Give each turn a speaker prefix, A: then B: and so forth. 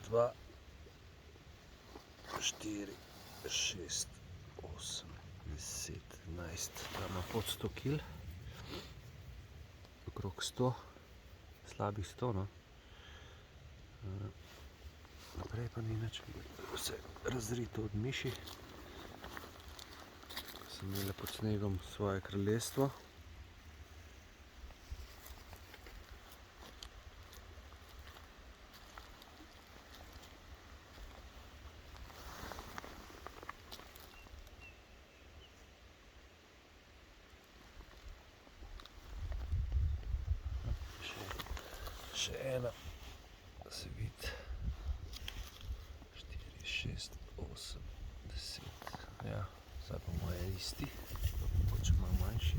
A: 2, 4, 6, 8, 10, 11. Ta ima pod 100 kg. Okrog 100, slabih 100, no. Naprej pa ni nič, vse razrito od miši. Sem imela pod snegom svoje kraljestvo. Še ena, da se vidi. 4, 6, 8, 10. Ja, zdaj pa moje isti, mogoče malo manjši.